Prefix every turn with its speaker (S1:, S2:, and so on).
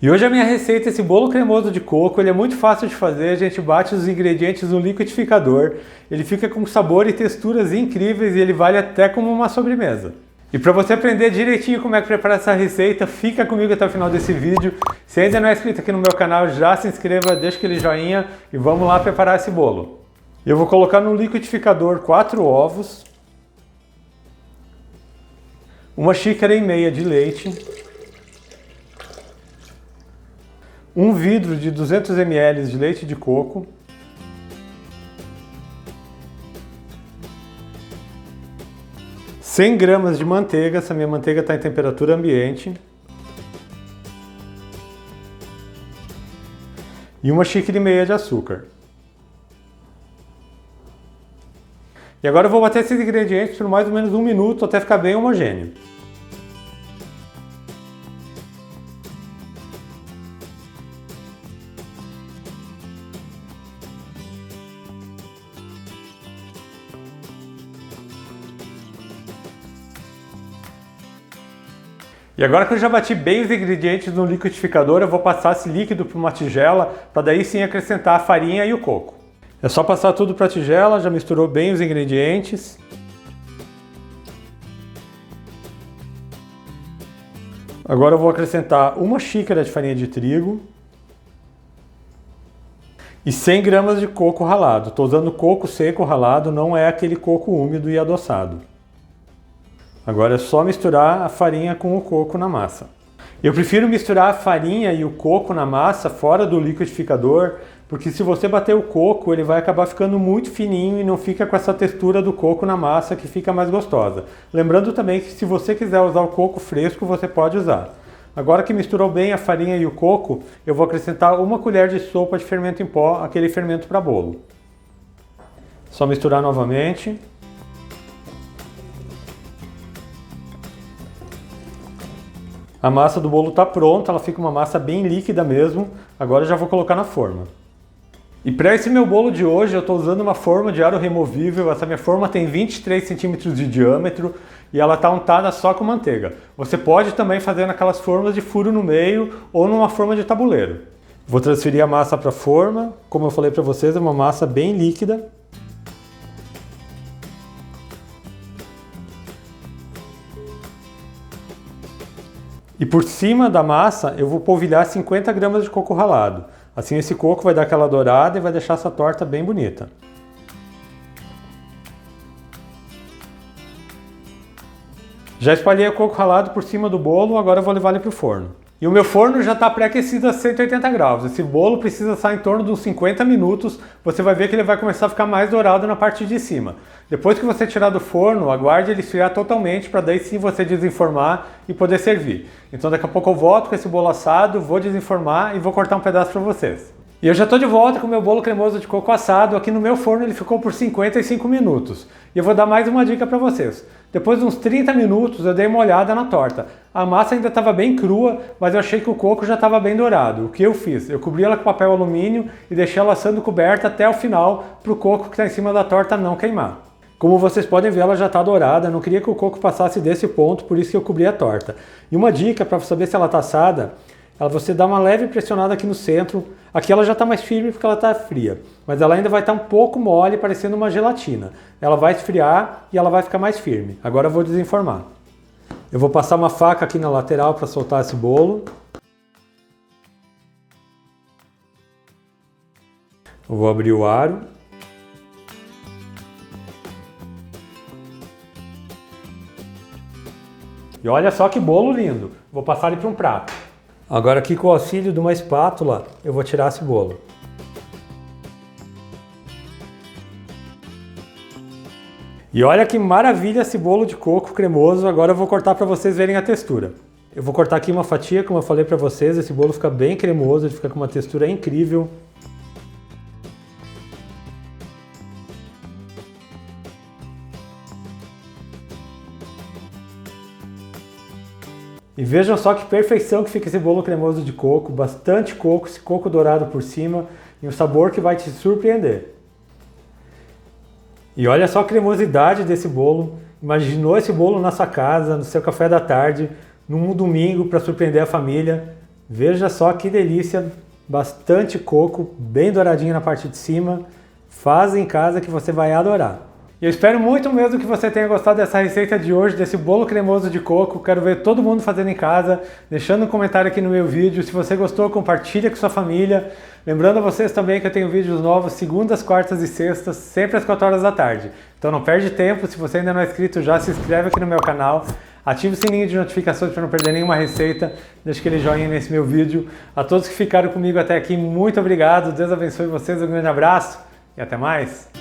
S1: E hoje a minha receita é esse bolo cremoso de coco. Ele é muito fácil de fazer, a gente bate os ingredientes no liquidificador, ele fica com sabor e texturas incríveis e ele vale até como uma sobremesa. E para você aprender direitinho como é que preparar essa receita, fica comigo até o final desse vídeo. Se ainda não é inscrito aqui no meu canal, já se inscreva, deixa aquele joinha e vamos lá preparar esse bolo. Eu vou colocar no liquidificador 4 ovos, 1,5 xícaras de leite, 1 vidro de 200 ml de leite de coco, ,100 gramas de manteiga, essa minha manteiga está em temperatura ambiente, e 1,5 xícara de açúcar. E agora eu vou bater esses ingredientes por mais ou menos 1 minuto até ficar bem homogêneo. E agora que eu já bati bem os ingredientes no liquidificador, eu vou passar esse líquido para uma tigela, para daí sim acrescentar a farinha e o coco. É só passar tudo para a tigela, já misturou bem os ingredientes. Agora eu vou acrescentar 1 xícara de farinha de trigo e 100 gramas de coco ralado. Estou usando coco seco ralado, não é aquele coco úmido e adoçado. Agora é só misturar a farinha com o coco na massa. Eu prefiro misturar a farinha e o coco na massa fora do liquidificador, porque se você bater o coco, ele vai acabar ficando muito fininho e não fica com essa textura do coco na massa que fica mais gostosa. Lembrando também que se você quiser usar o coco fresco, você pode usar. Agora que misturou bem a farinha e o coco, eu vou acrescentar 1 colher de sopa de fermento em pó, aquele fermento para bolo. Só misturar novamente. A massa do bolo está pronta, ela fica uma massa bem líquida mesmo. Agora eu já vou colocar na forma. E para esse meu bolo de hoje eu estou usando uma forma de aro removível. Essa minha forma tem 23 centímetros de diâmetro e ela está untada só com manteiga. Você pode também fazer naquelas formas de furo no meio ou numa forma de tabuleiro. Vou transferir a massa para a forma. Como eu falei para vocês, é uma massa bem líquida. E por cima da massa eu vou polvilhar 50 gramas de coco ralado. Assim esse coco vai dar aquela dourada e vai deixar essa torta bem bonita. Já espalhei o coco ralado por cima do bolo, agora eu vou levar ele para o forno. E o meu forno já está pré-aquecido a 180 graus. Esse bolo precisa assar em torno de uns 50 minutos. Você vai ver que ele vai começar a ficar mais dourado na parte de cima. Depois que você tirar do forno, aguarde ele esfriar totalmente para daí sim você desenformar e poder servir. Então daqui a pouco eu volto com esse bolo assado, vou desenformar e vou cortar um pedaço para vocês. E eu já estou de volta com o meu bolo cremoso de coco assado. Aqui no meu forno ele ficou por 55 minutos. E eu vou dar mais uma dica para vocês. Depois de uns 30 minutos eu dei uma olhada na torta. A massa ainda estava bem crua, mas eu achei que o coco já estava bem dourado. O que eu fiz? Eu cobri ela com papel alumínio e deixei ela assando coberta até o final para o coco que está em cima da torta não queimar. Como vocês podem ver, ela já está dourada. Eu não queria que o coco passasse desse ponto, por isso que eu cobri a torta. E uma dica para saber se ela está assada, você dá uma leve pressionada aqui no centro. Aqui ela já está mais firme porque ela está fria, mas ela ainda vai estar um pouco mole, parecendo uma gelatina. Ela vai esfriar e ela vai ficar mais firme. Agora eu vou desenformar. Eu vou passar uma faca aqui na lateral para soltar esse bolo. Eu vou abrir o aro. E olha só que bolo lindo. Vou passar ele para um prato. Agora aqui com o auxílio de uma espátula, eu vou tirar esse bolo. E olha que maravilha esse bolo de coco cremoso. Agora eu vou cortar para vocês verem a textura. Eu vou cortar aqui uma fatia, como eu falei para vocês, esse bolo fica bem cremoso, ele fica com uma textura incrível. E vejam só que perfeição que fica esse bolo cremoso de coco, bastante coco, esse coco dourado por cima e um sabor que vai te surpreender. E olha só a cremosidade desse bolo. Imaginou esse bolo na sua casa, no seu café da tarde, num domingo para surpreender a família? Veja só que delícia, bastante coco, bem douradinho na parte de cima. Faz em casa que você vai adorar. E eu espero muito mesmo que você tenha gostado dessa receita de hoje, desse bolo cremoso de coco. Quero ver todo mundo fazendo em casa, deixando um comentário aqui no meu vídeo. Se você gostou, compartilha com sua família. Lembrando a vocês também que eu tenho vídeos novos segundas, quartas e sextas, sempre às 4 horas da tarde. Então não perde tempo, se você ainda não é inscrito, já se inscreve aqui no meu canal. Ative o sininho de notificações para não perder nenhuma receita. Deixa aquele joinha nesse meu vídeo. A todos que ficaram comigo até aqui, muito obrigado. Deus abençoe vocês, um grande abraço e até mais.